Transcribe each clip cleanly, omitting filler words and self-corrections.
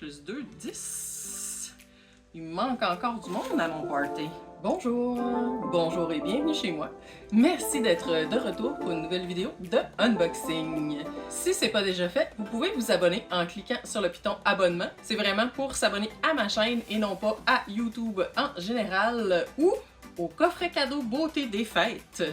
plus 2, 10. Il me manque encore du monde à mon party. Bonjour, bonjour et bienvenue chez moi. Merci d'être de retour pour une nouvelle vidéo de unboxing. Si c'est pas déjà fait, vous pouvez vous abonner en cliquant sur le piton abonnement. C'est vraiment pour s'abonner à ma chaîne et non pas à YouTube en général ou au coffret cadeau beauté des fêtes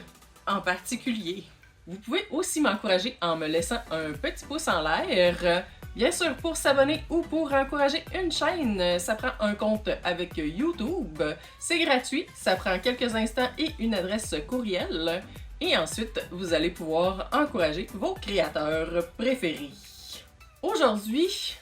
en particulier. Vous pouvez aussi m'encourager en me laissant un petit pouce en l'air. Bien sûr, pour s'abonner ou pour encourager une chaîne, ça prend un compte avec YouTube. C'est gratuit, ça prend quelques instants et une adresse courriel. Et ensuite, vous allez pouvoir encourager vos créateurs préférés. Aujourd'hui,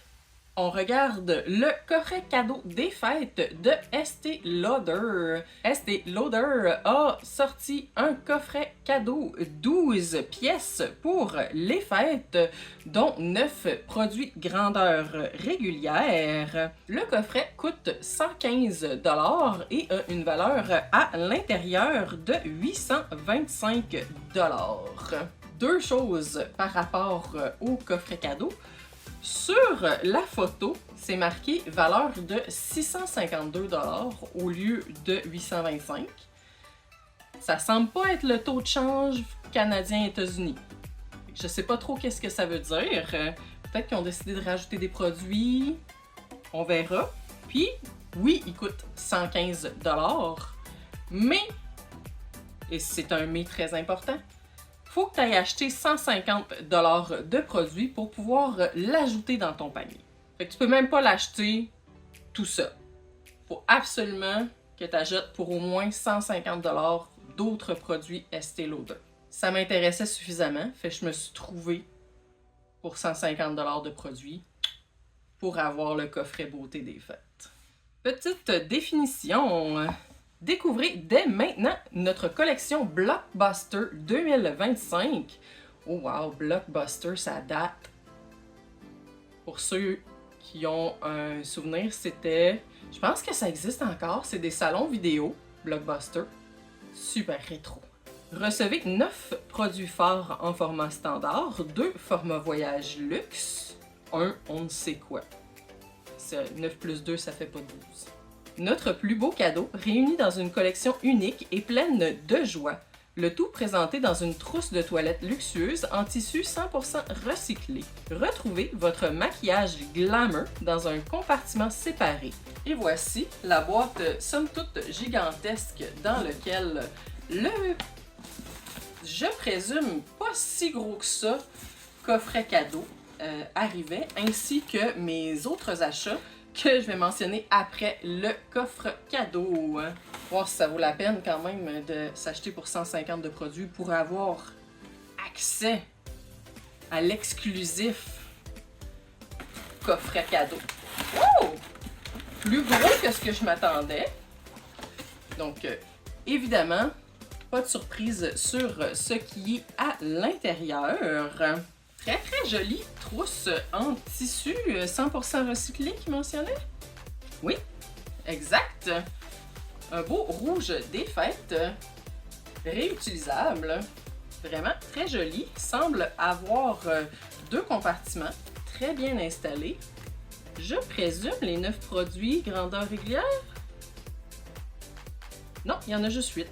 on regarde le coffret cadeau des fêtes de Estée Lauder. Estée Lauder a sorti un coffret cadeau 12 pièces pour les fêtes, dont 9 produits grandeur régulière. Le coffret coûte 115 $ et a une valeur à l'intérieur de 825 $. Deux choses par rapport au coffret cadeau. Sur la photo, c'est marqué valeur de 652 $ au lieu de 825. Ça semble pas être le taux de change canadien-États-Unis. Je sais pas trop qu'est-ce que ça veut dire. Peut-être qu'ils ont décidé de rajouter des produits. On verra. Puis, oui, il coûte 115 $, mais, et c'est un mais très important, faut que tu ailles acheter 150 $ de produits pour pouvoir l'ajouter dans ton panier. Fait que tu peux même pas l'acheter tout ça. Faut absolument que tu achètes pour au moins 150 $ d'autres produits Estée Lauder. Ça m'intéressait suffisamment, fait que je me suis trouvée pour 150 $ de produits pour avoir le coffret beauté des fêtes. Petite définition. Découvrez dès maintenant notre collection Blockbuster 2025. Oh wow, Blockbuster, ça date. Pour ceux qui ont un souvenir, c'était... Je pense que ça existe encore, c'est des salons vidéo, Blockbuster. Super rétro. Recevez 9 produits phares en format standard, 2 formats voyage luxe, un on ne sait quoi. 9 plus 2, ça fait pas 12. Notre plus beau cadeau, réuni dans une collection unique et pleine de joie. Le tout présenté dans une trousse de toilette luxueuse en tissu 100% recyclé. Retrouvez votre maquillage glamour dans un compartiment séparé. Et voici la boîte somme toute gigantesque dans lequel le, je présume, pas si gros que ça, coffret cadeau arrivait, ainsi que mes autres achats que je vais mentionner après le coffre cadeau. Voir si ça vaut la peine quand même de s'acheter pour 150 de produits pour avoir accès à l'exclusif coffret cadeau. Oh! Plus gros que ce que je m'attendais. Donc, évidemment, pas de surprise sur ce qui est à l'intérieur. Très très jolie trousse en tissu 100% recyclé qui mentionnait. Oui, exact. Un beau rouge des fêtes, réutilisable. Vraiment très joli. Semble avoir 2 compartiments très bien installés. Je présume les 9 produits grandeur régulière. Non, il y en a juste 8.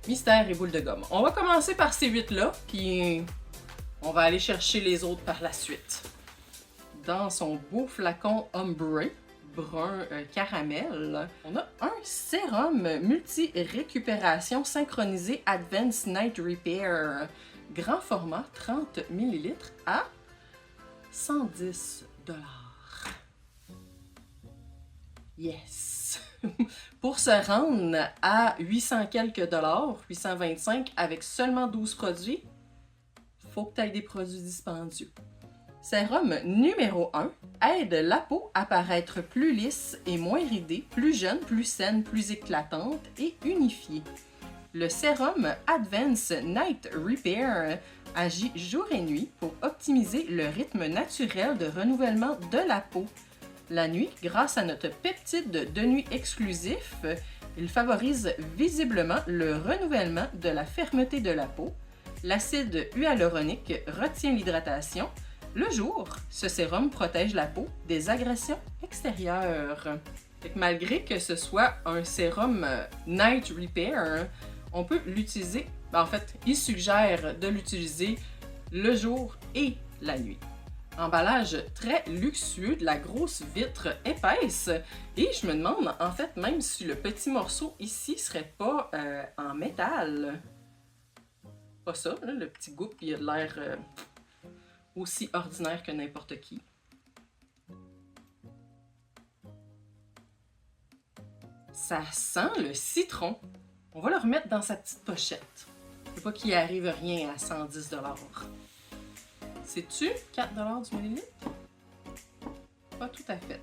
Mystère et boule de gomme. On va commencer par ces 8-là, puis on va aller chercher les autres par la suite. Dans son beau flacon ombré, brun caramel, on a un sérum multi-récupération synchronisé Advanced Night Repair. Grand format, 30 ml à 110 $. Yes! Pour se rendre à 800 quelques dollars, 825 avec seulement 12 produits, faut que tu aies des produits dispendieux. Sérum numéro 1 aide la peau à paraître plus lisse et moins ridée, plus jeune, plus saine, plus éclatante et unifiée. Le sérum Advance Night Repair agit jour et nuit pour optimiser le rythme naturel de renouvellement de la peau. La nuit, grâce à notre peptide de nuit exclusif, il favorise visiblement le renouvellement de la fermeté de la peau. L'acide hyaluronique retient l'hydratation. le jour, ce sérum protège la peau des agressions extérieures. Fait que malgré que ce soit un sérum Night Repair, on peut l'utiliser, en fait, il suggère de l'utiliser le jour et la nuit. Emballage très luxueux, de la grosse vitre épaisse, et je me demande en fait même si le petit morceau ici serait pas en métal. Pas ça, là, le petit goût, il a l'air aussi ordinaire que n'importe qui. Ça sent le citron. On va le remettre dans sa petite pochette. Faut pas qu'il arrive rien à 110 $. C'est-tu 4 $ du millilitre? Pas tout à fait.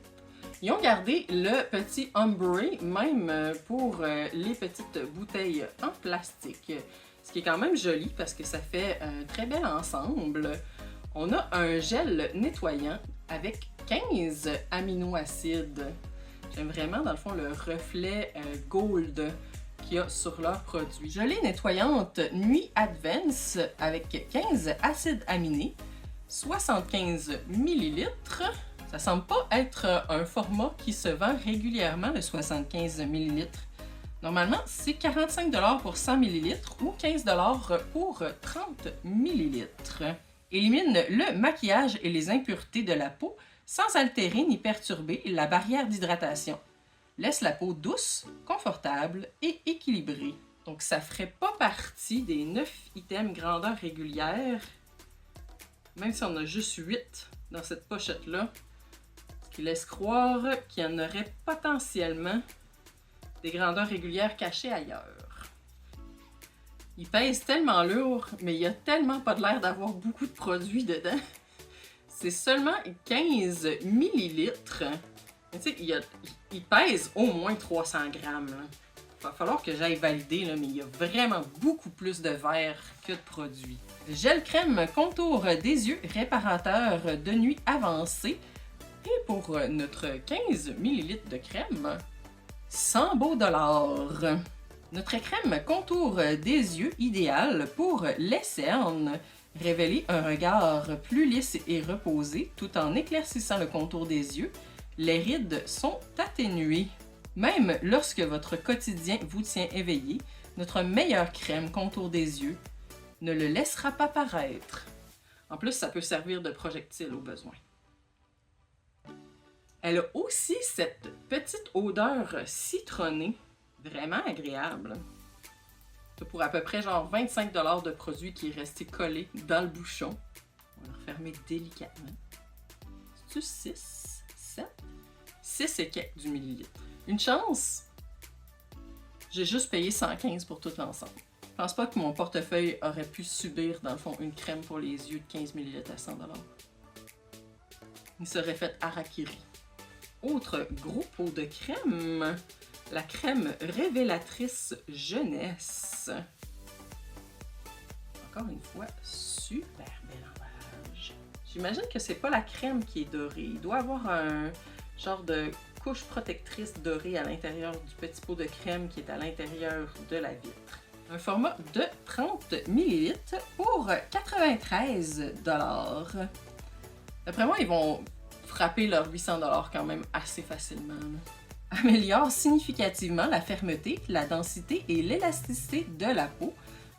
Ils ont gardé le petit ombre, même pour les petites bouteilles en plastique. Ce qui est quand même joli parce que ça fait un très bel ensemble. On a un gel nettoyant avec 15 aminoacides. J'aime vraiment, dans le fond, le reflet gold qu'il y a sur leurs produits. Gelée nettoyante Nuit Advance avec 15 acides aminés, 75 ml. Ça semble pas être un format qui se vend régulièrement, le 75 ml. Normalement, c'est 45 $ pour 100 ml ou 15 $ pour 30 ml. Élimine le maquillage et les impuretés de la peau sans altérer ni perturber la barrière d'hydratation. Laisse la peau douce, confortable et équilibrée. Donc, ça ferait pas partie des 9 items grandeur régulière, même si on a juste 8 dans cette pochette-là, ce qui laisse croire qu'il y en aurait potentiellement des grandeurs régulières cachées ailleurs. Il pèse tellement lourd, mais il n'y a tellement pas de l'air d'avoir beaucoup de produits dedans. C'est seulement 15 millilitres. Tu sais, il pèse au moins 300 grammes. Il va falloir que j'aille valider, là, mais il y a vraiment beaucoup plus de verre que de produits. Gel crème contour des yeux réparateur de nuit avancé. Et pour notre 15 ml de crème, 100 beaux dollars. Notre crème contour des yeux idéale pour les cernes. Révéler un regard plus lisse et reposé tout en éclaircissant le contour des yeux. Les rides sont atténuées. Même lorsque votre quotidien vous tient éveillé, notre meilleure crème contour des yeux ne le laissera pas paraître. En plus, ça peut servir de projectile au besoin. Elle a aussi cette petite odeur citronnée, vraiment agréable. C'est pour à peu près genre 25 $ de produit qui est resté collé dans le bouchon. On va le refermer délicatement. C'est-tu 6, 7? 6 et quelques du millilitre. Une chance, j'ai juste payé 115 pour tout l'ensemble. Je pense pas que mon portefeuille aurait pu subir, dans le fond, une crème pour les yeux de 15 ml à 100 $. Il serait fait harakiri. Autre gros pot de crème, la crème révélatrice jeunesse. Encore une fois, super bel emballage. J'imagine que c'est pas la crème qui est dorée. Il doit avoir un genre de couche protectrice dorée à l'intérieur du petit pot de crème qui est à l'intérieur de la vitre. Un format de 30 ml pour 93 $. D'après moi, ils vont frapper leurs 800 $ quand même assez facilement. Améliore significativement la fermeté, la densité et l'élasticité de la peau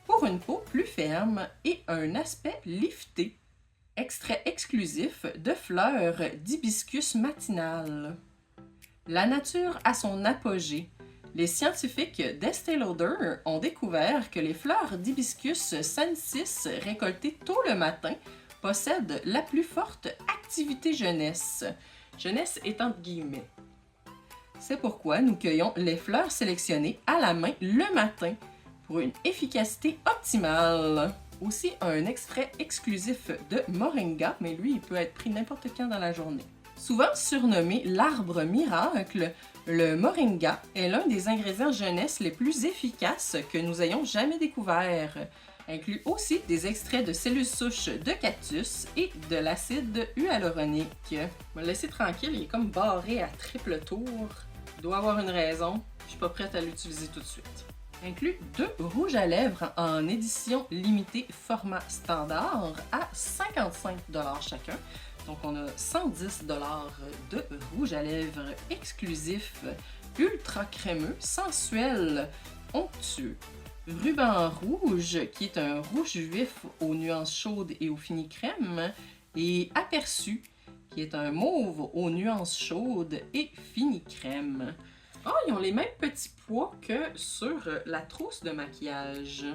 pour une peau plus ferme et un aspect lifté. Extrait exclusif de fleurs d'hibiscus matinal. La nature à son apogée. Les scientifiques d'Estée Lauder ont découvert que les fleurs d'hibiscus sensis récoltées tôt le matin possèdent la plus forte activité jeunesse. Jeunesse est entre guillemets. C'est pourquoi nous cueillons les fleurs sélectionnées à la main le matin pour une efficacité optimale. Aussi un extrait exclusif de moringa, mais lui, il peut être pris n'importe quand dans la journée. Souvent surnommé l'arbre miracle, le moringa est l'un des ingrédients jeunesse les plus efficaces que nous ayons jamais découverts. Inclut aussi des extraits de cellules souches de cactus et de l'acide hyaluronique. Je vais le laisser tranquille, il est comme barré à triple tour. Il doit avoir une raison, je suis pas prête à l'utiliser tout de suite. Inclut 2 rouges à lèvres en édition limitée format standard à 55 $ chacun. Donc on a 110 $ de rouge à lèvres exclusif, ultra crémeux, sensuel, onctueux. Ruban rouge, qui est un rouge vif aux nuances chaudes et au fini crème, et aperçu, qui est un mauve aux nuances chaudes et fini crème. Ah, ils ont les mêmes petits poids que sur la trousse de maquillage.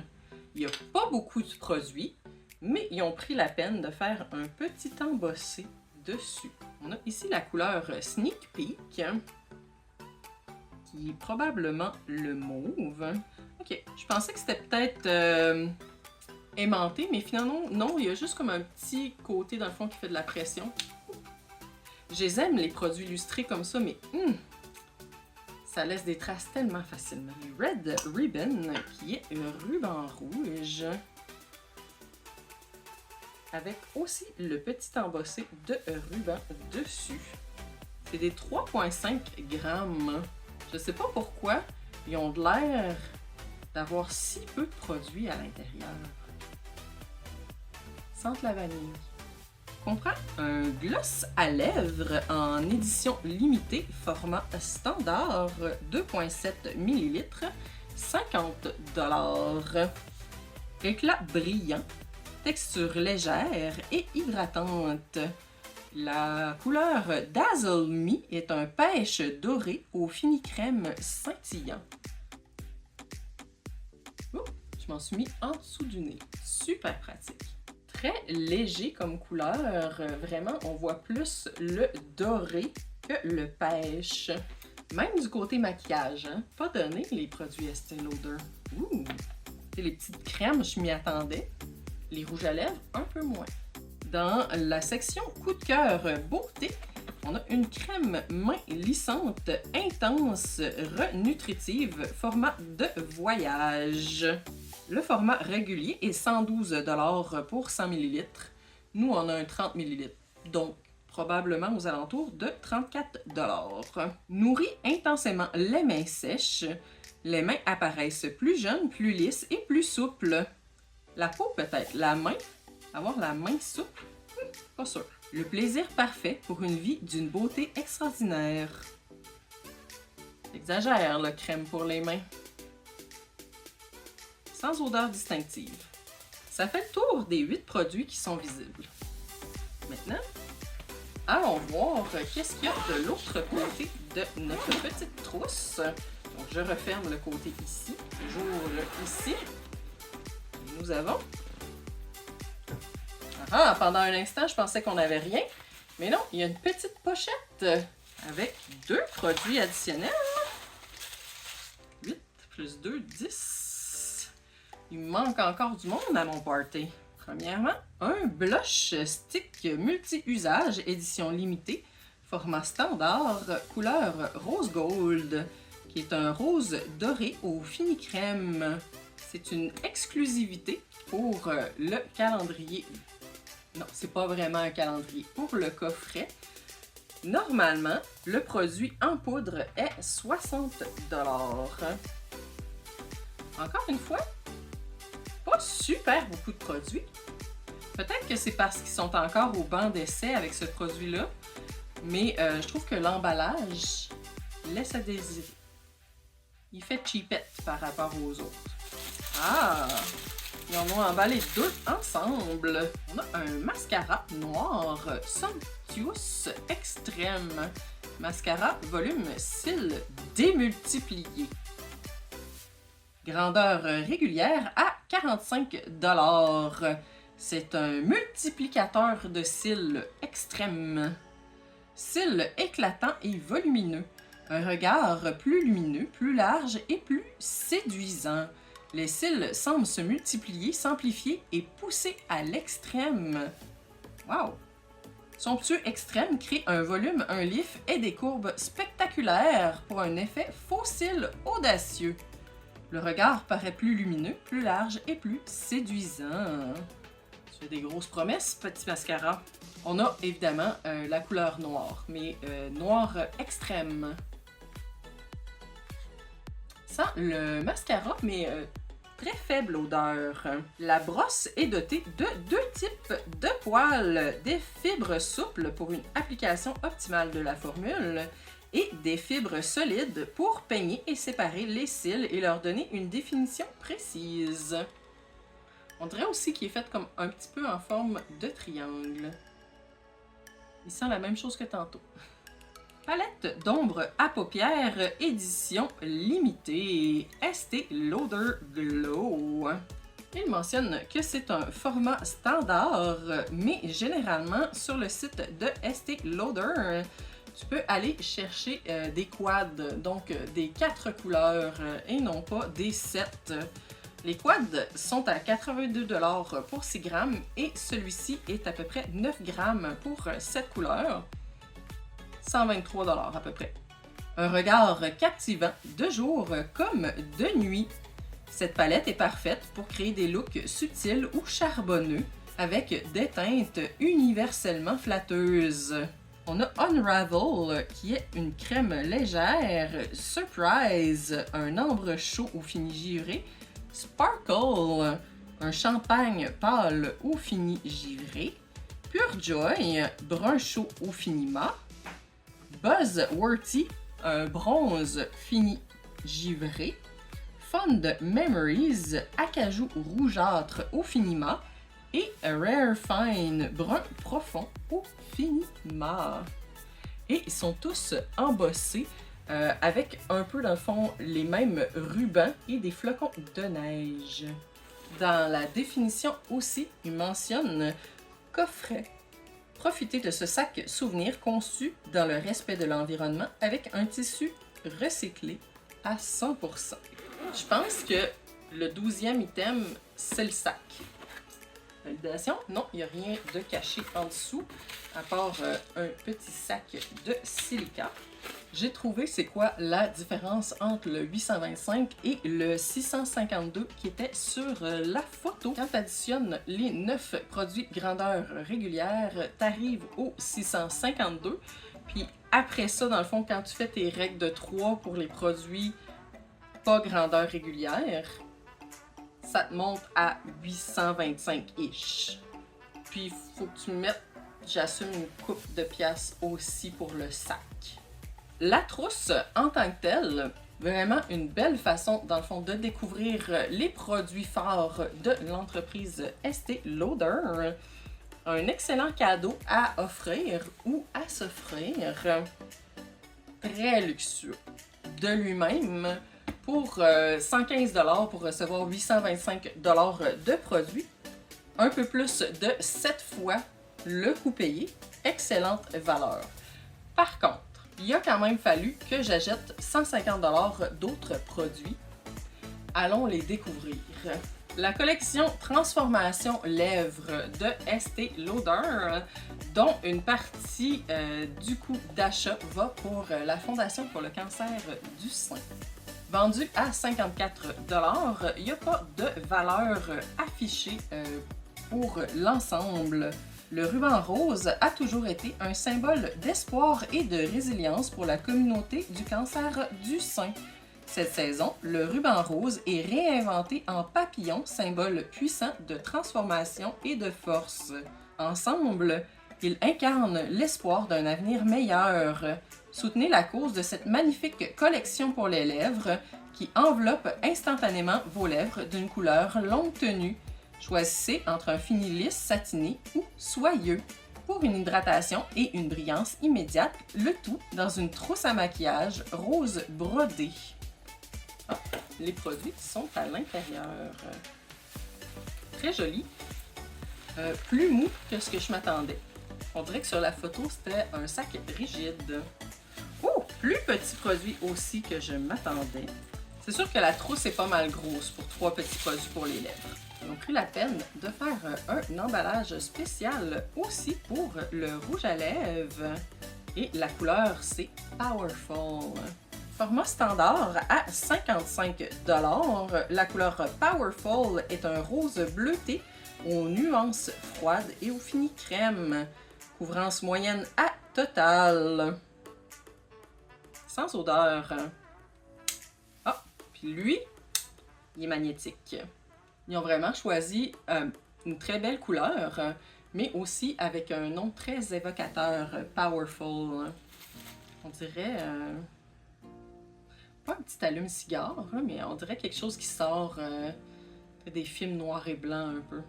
Il n'y a pas beaucoup de produits, mais ils ont pris la peine de faire un petit embossé dessus. On a ici la couleur Sneak Peek, qui est probablement le mauve. Ok, je pensais que c'était peut-être aimanté, mais finalement, non, il y a juste comme un petit côté dans le fond qui fait de la pression. Je les aime, les produits illustrés comme ça, mais ça laisse des traces tellement facilement. Red Ribbon, qui est un ruban rouge, avec aussi le petit embossé de ruban dessus. C'est des 3,5 grammes. Je sais pas pourquoi ils ont de l'air d'avoir si peu de produits à l'intérieur. Sente la vanille. Comprend un gloss à lèvres en édition limitée, format standard, 2,7 ml, 50 $. Éclat brillant, texture légère et hydratante. La couleur Dazzle Me est un pêche doré au fini crème scintillant. Oh, je m'en suis mis en dessous du nez. Super pratique. Très léger comme couleur. Vraiment, on voit plus le doré que le pêche. Même du côté maquillage, hein? Pas donné les produits Estée Lauder. Ouh! Les petites crèmes, je m'y attendais. Les rouges à lèvres, un peu moins. Dans la section coup de cœur beauté, on a une crème main lissante, intense, renutritive, format de voyage. Le format régulier est 112 $ pour 100 ml. Nous, on a un 30 ml, donc probablement aux alentours de 34 $. Nourrit intensément les mains sèches. Les mains apparaissent plus jeunes, plus lisses et plus souples. La peau peut-être, la main, avoir la main souple, pas sûr. Le plaisir parfait pour une vie d'une beauté extraordinaire. Exagère, le crème pour les mains. Sans odeur distinctive. Ça fait le tour des 8 produits qui sont visibles. Maintenant, allons voir qu'est-ce qu'il y a de l'autre côté de notre petite trousse. Donc, je referme le côté ici, j'ouvre ici. Nous avons... Ah, pendant un instant, je pensais qu'on n'avait rien. Mais non, il y a une petite pochette avec 2 produits additionnels. 8 plus 2, 10. Il me manque encore du monde à mon party. Premièrement, un blush stick multi-usage, édition limitée, format standard, couleur rose gold, qui est un rose doré au fini crème. C'est une exclusivité pour le calendrier. Non, c'est pas vraiment un calendrier. Pour le coffret, normalement, le produit en poudre est 60 $. Encore une fois, pas super beaucoup de produits. Peut-être que c'est parce qu'ils sont encore au banc d'essai avec ce produit-là, mais je trouve que l'emballage laisse à désirer. Il fait cheapette par rapport aux autres. Ah! Ils en ont emballé 2 ensemble. On a un mascara noir Sumptuous Extrême. Mascara volume cils démultiplié. Grandeur régulière à 45 $. C'est un multiplicateur de cils extrême. Cils éclatants et volumineux. Un regard plus lumineux, plus large et plus séduisant. Les cils semblent se multiplier, s'amplifier et pousser à l'extrême. Wow! Somptueux extrême crée un volume, un lift et des courbes spectaculaires pour un effet faux cils audacieux. Le regard paraît plus lumineux, plus large et plus séduisant. Tu fais des grosses promesses, petit mascara. On a évidemment la couleur noire, mais noir extrême. Sent le mascara, mais très faible odeur. La brosse est dotée de 2 types de poils, des fibres souples pour une application optimale de la formule et des fibres solides pour peigner et séparer les cils et leur donner une définition précise. On dirait aussi qu'il est fait comme un petit peu en forme de triangle. Il sent la même chose que tantôt. Palette d'ombre à paupières, édition limitée, Estée Lauder Glow. Il mentionne que c'est un format standard, mais généralement sur le site de Estée Lauder, tu peux aller chercher des quads, donc des 4 couleurs et non pas des 7. Les quads sont à 82 $ pour 6 grammes et celui-ci est à peu près 9 grammes pour 7 couleurs. 123 $ à peu près. Un regard captivant de jour comme de nuit. Cette palette est parfaite pour créer des looks subtils ou charbonneux avec des teintes universellement flatteuses. On a Unravel qui est une crème légère, Surprise, un ambre chaud au fini givré, Sparkle, un champagne pâle au fini givré, Pure Joy, brun chaud au fini mat, Buzzworthy, un bronze fini givré, Fond Memories, acajou rougeâtre au fini mat et Rare Fine, brun profond au fini mat. Et ils sont tous embossés avec un peu dans le fond les mêmes rubans et des flocons de neige. Dans la définition aussi, il mentionne coffret. Profitez de ce sac souvenir conçu dans le respect de l'environnement avec un tissu recyclé à 100%. Je pense que le 12e item, c'est le sac. Validation? Non, il n'y a rien de caché en dessous, à part un petit sac de silica. J'ai trouvé c'est quoi la différence entre le 825 et le 652 qui était sur la photo. Quand tu additionnes les 9 produits grandeur régulière, tu arrives au 652. Puis après ça, dans le fond, quand tu fais tes règles de 3 pour les produits pas grandeur régulière, ça te monte à 825-ish. Puis il faut que tu mettes, j'assume, une coupe de pièces aussi pour le sac. La trousse en tant que telle, vraiment une belle façon, dans le fond, de découvrir les produits phares de l'entreprise Estée Lauder. Un excellent cadeau à offrir ou à s'offrir. Très luxueux de lui-même. Pour 115 $ pour recevoir 825 $ de produits. Un peu plus de 7 fois le coût payé. Excellente valeur. Par contre, il a quand même fallu que j'achète 150 $ d'autres produits. Allons les découvrir. La collection Transformation Lèvres de Estée Lauder, dont une partie du coût d'achat va pour la Fondation pour le cancer du sein. Vendu à 54 $, il n'y a pas de valeur affichée pour l'ensemble. Le ruban rose a toujours été un symbole d'espoir et de résilience pour la communauté du cancer du sein. Cette saison, le ruban rose est réinventé en papillon, symbole puissant de transformation et de force. Ensemble, ils incarnent l'espoir d'un avenir meilleur. Soutenez la cause de cette magnifique collection pour les lèvres qui enveloppe instantanément vos lèvres d'une couleur longue tenue. Choisissez entre un fini lisse satiné ou soyeux pour une hydratation et une brillance immédiate, le tout dans une trousse à maquillage rose brodée. Ah, les produits sont à l'intérieur. Très joli. Plus mou que ce que je m'attendais. On dirait que sur la photo, c'était un sac rigide. Oh, plus petit produit aussi que je m'attendais. C'est sûr que la trousse est pas mal grosse pour 3 petits produits pour les lèvres. Ils ont pris la peine de faire un emballage spécial aussi pour le rouge à lèvres. Et la couleur, c'est Powerful. Format standard à 55 $. La couleur Powerful est un rose bleuté aux nuances froides et au fini crème. Couvrance moyenne à total. Sans odeur. Ah, Puis lui, il est magnétique. Ils ont vraiment choisi une très belle couleur, mais aussi avec un nom très évocateur, Powerful. On dirait, pas un petit allume-cigare, mais on dirait quelque chose qui sort des films noirs et blancs un peu.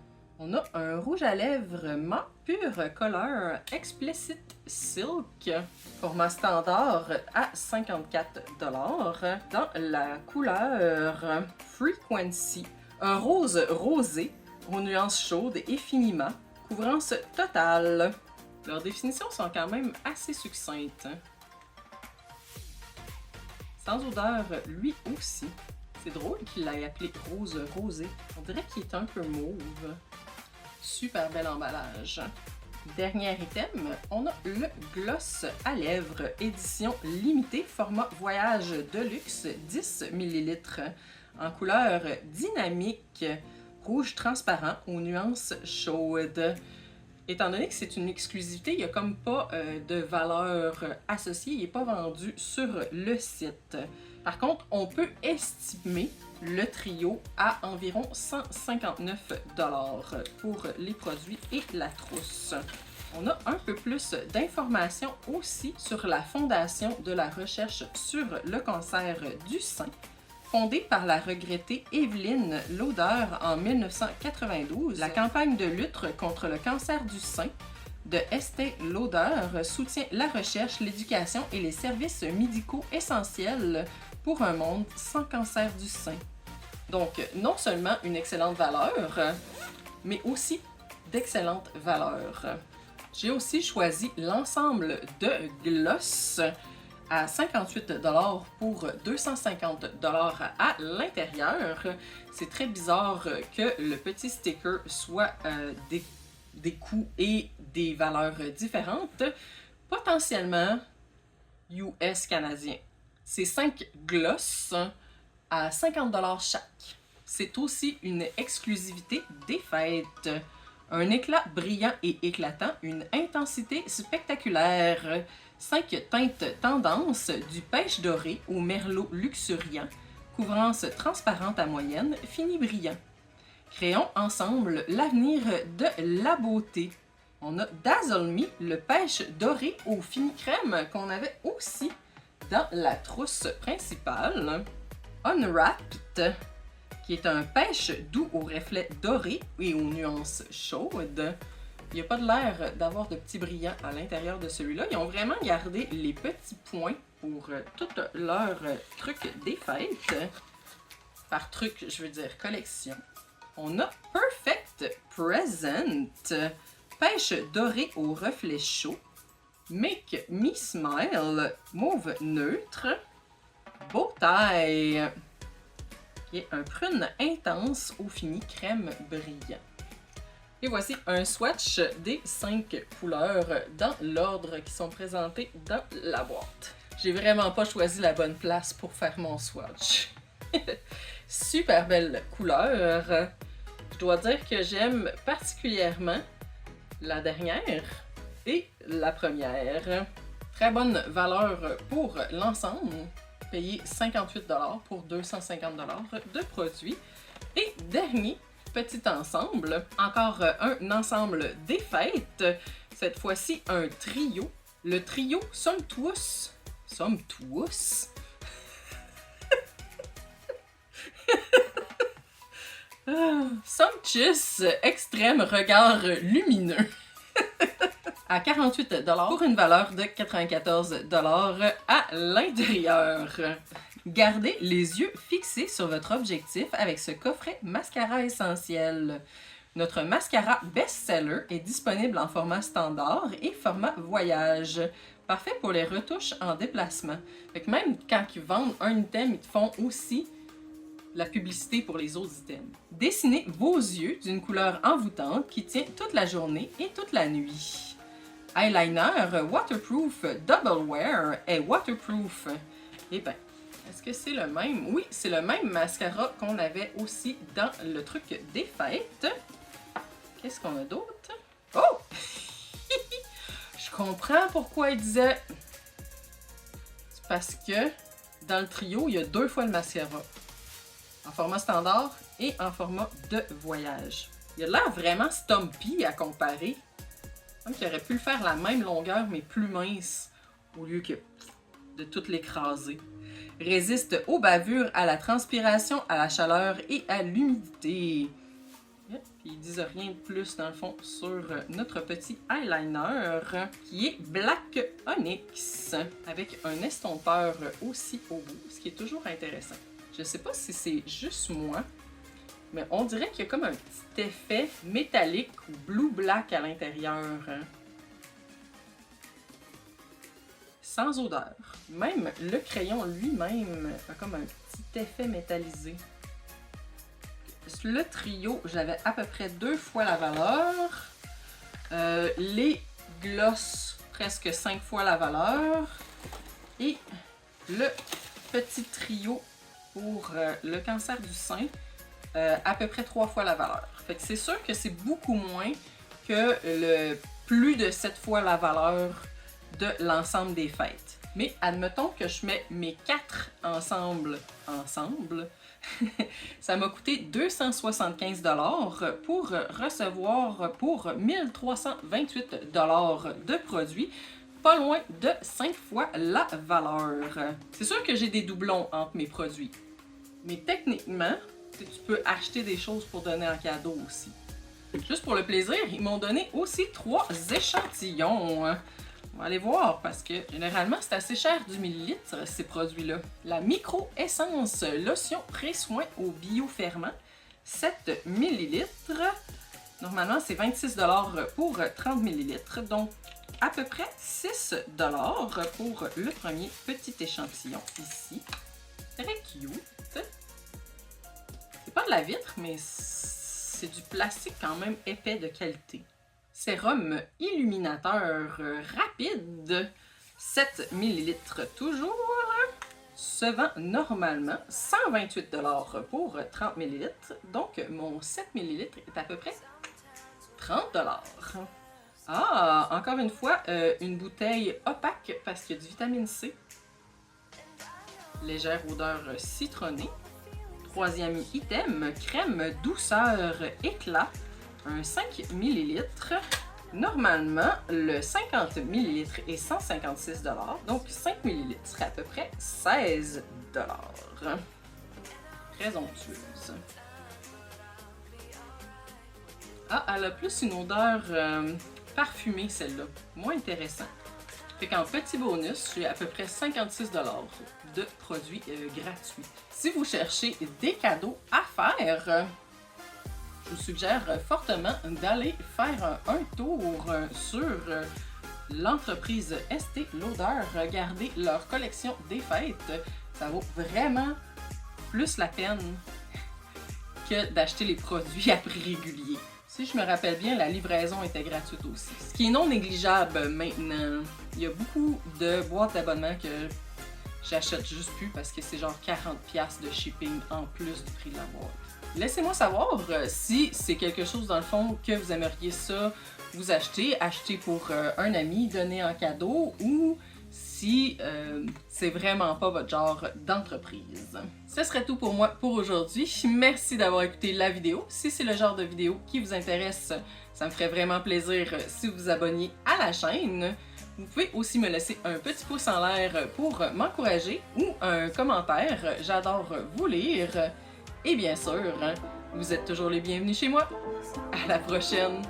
On a un rouge à lèvres mat pure couleur Explicit Silk, format standard à 54 $, dans la couleur Frequency. Un rose rosé aux nuances chaudes et finiment, couvrance totale. Leurs définitions sont quand même assez succinctes. Sans odeur, lui aussi. C'est drôle qu'il l'ait appelé rose rosé. On dirait qu'il est un peu mauve. Super bel emballage. Dernier item, on a le gloss à lèvres, édition limitée, format voyage de luxe, 10 ml, en couleur dynamique, rouge transparent aux nuances chaudes. Étant donné que c'est une exclusivité, il n'y a comme pas de valeur associée, il n'est pas vendu sur le site. Par contre, on peut estimer le trio à environ 159 $ pour les produits et la trousse. On a un peu plus d'informations aussi sur la Fondation de la recherche sur le cancer du sein, fondée par la regrettée Evelyne Lauder en 1992. La campagne de lutte contre le cancer du sein de Estée Lauder soutient la recherche, l'éducation et les services médicaux essentiels pour un monde sans cancer du sein. Donc, non seulement une excellente valeur, mais aussi d'excellentes valeurs. J'ai aussi choisi l'ensemble de gloss à 58 $ pour 250 $ à l'intérieur. C'est très bizarre que le petit sticker soit des coûts et des valeurs différentes, potentiellement US canadien. C'est 5 gloss à 50 $ chaque. C'est aussi une exclusivité des fêtes. Un éclat brillant et éclatant, une intensité spectaculaire. 5 teintes tendance du pêche doré au merlot luxuriant, couvrance transparente à moyenne, fini brillant. Créons ensemble l'avenir de la beauté. On a Dazzle Me, le pêche doré au fini crème qu'on avait aussi dans la trousse principale. Unwrapped, qui est un pêche doux aux reflets dorés et aux nuances chaudes. Il n'y a pas de l'air d'avoir de petits brillants à l'intérieur de celui-là. Ils ont vraiment gardé les petits points pour tout leur truc des fêtes. Par truc, je veux dire collection. On a Perfect Present, pêche dorée aux reflets chauds. Make Me Smile, mauve neutre. Beau taille, qui est un prune intense au fini crème brillant. Et voici un swatch des 5 couleurs dans l'ordre qui sont présentées dans la boîte. J'ai vraiment pas choisi la bonne place pour faire mon swatch. Super belle couleur. Je dois dire que j'aime particulièrement la dernière et la première. Très bonne valeur pour l'ensemble. Payé 58 $ pour 250 $ de produits. Et dernier petit ensemble, encore un ensemble des fêtes, cette fois-ci un trio. Le trio Somptuous. Somptuous? Sumptuous extrême regard lumineux. À 48 $ pour une valeur de 94 $ à l'intérieur. Gardez les yeux fixés sur votre objectif avec ce coffret mascara essentiel. Notre mascara best-seller est disponible en format standard et format voyage. Parfait pour les retouches en déplacement. Fait que même quand ils vendent un item, ils te font aussi la publicité pour les autres items. Dessinez vos yeux d'une couleur envoûtante qui tient toute la journée et toute la nuit. Eyeliner waterproof double wear est waterproof. Eh bien, est-ce que c'est le même? Oui, c'est le même mascara qu'on avait aussi dans le truc des fêtes. Qu'est-ce qu'on a d'autre? Oh! Je comprends pourquoi il disait. C'est parce que dans le trio, il y a 2 fois le mascara. en format standard et en format de voyage. Il a l'air vraiment stumpy à comparer. Comme qu'il aurait pu le faire la même longueur, mais plus mince, au lieu que de tout l'écraser. Résiste aux bavures, à la transpiration, à la chaleur et à l'humidité. Puis ils disent rien de plus dans le fond sur notre petit eyeliner qui est Black Onyx avec un estompeur aussi au bout, ce qui est toujours intéressant. Je sais pas si c'est juste moi, mais on dirait qu'il y a comme un petit effet métallique ou blue-black à l'intérieur. Sans odeur. Même le crayon lui-même a comme un petit effet métallisé. Le trio, j'avais à peu près 2 fois la valeur. Les gloss, presque 5 fois la valeur. Et le petit trio pour le cancer du sein, à peu près 3 fois la valeur. Fait que c'est sûr que c'est beaucoup moins que le plus de 7 fois la valeur de l'ensemble des fêtes. Mais admettons que je mets mes 4 ensemble, ça m'a coûté 275$ pour recevoir pour 1328$ de produits, pas loin de 5 fois la valeur. C'est sûr que j'ai des doublons entre mes produits, mais techniquement, tu peux acheter des choses pour donner en cadeau aussi. Juste pour le plaisir, ils m'ont donné aussi 3 échantillons. On va aller voir parce que généralement c'est assez cher du millilitre ces produits-là. La Micro Essence Lotion Pré-Soin au bioferment, 7 ml. Normalement c'est 26$ pour 30 ml. Donc à peu près 6$ pour le premier petit échantillon ici. Très cute. C'est pas de la vitre, mais c'est du plastique quand même épais de qualité. Sérum illuminateur rapide, 7 ml toujours, se vend normalement 128$ pour 30 ml. Donc mon 7 ml est à peu près 30$. Ah, encore une fois, une bouteille opaque parce qu'il y a du vitamine C. Légère odeur citronnée. Troisième item, crème douceur éclat, un 5 ml. Normalement, le 50 ml est 156$, donc 5 ml serait à peu près 16$. Très onctueuse. Ah, elle a plus une odeur parfumée, celle-là. Moins intéressant. Fait qu'en petit bonus, j'ai à peu près 56$ de produits gratuits. Si vous cherchez des cadeaux à faire, je vous suggère fortement d'aller faire un tour sur l'entreprise Estée Lauder. Regardez leur collection des fêtes. Ça vaut vraiment plus la peine que d'acheter les produits à prix régulier. Si je me rappelle bien, la livraison était gratuite aussi. Ce qui est non négligeable maintenant. Il y a beaucoup de boîtes d'abonnement que j'achète juste plus parce que c'est genre 40$ de shipping en plus du prix de la boîte. Laissez-moi savoir si c'est quelque chose dans le fond que vous aimeriez ça vous acheter pour un ami, donner en cadeau, ou si c'est vraiment pas votre genre d'entreprise. Ce serait tout pour moi pour aujourd'hui. Merci d'avoir écouté la vidéo. Si c'est le genre de vidéo qui vous intéresse, ça me ferait vraiment plaisir si vous vous abonniez à la chaîne. Vous pouvez aussi me laisser un petit pouce en l'air pour m'encourager ou un commentaire. J'adore vous lire. Et bien sûr, vous êtes toujours les bienvenus chez moi. À la prochaine!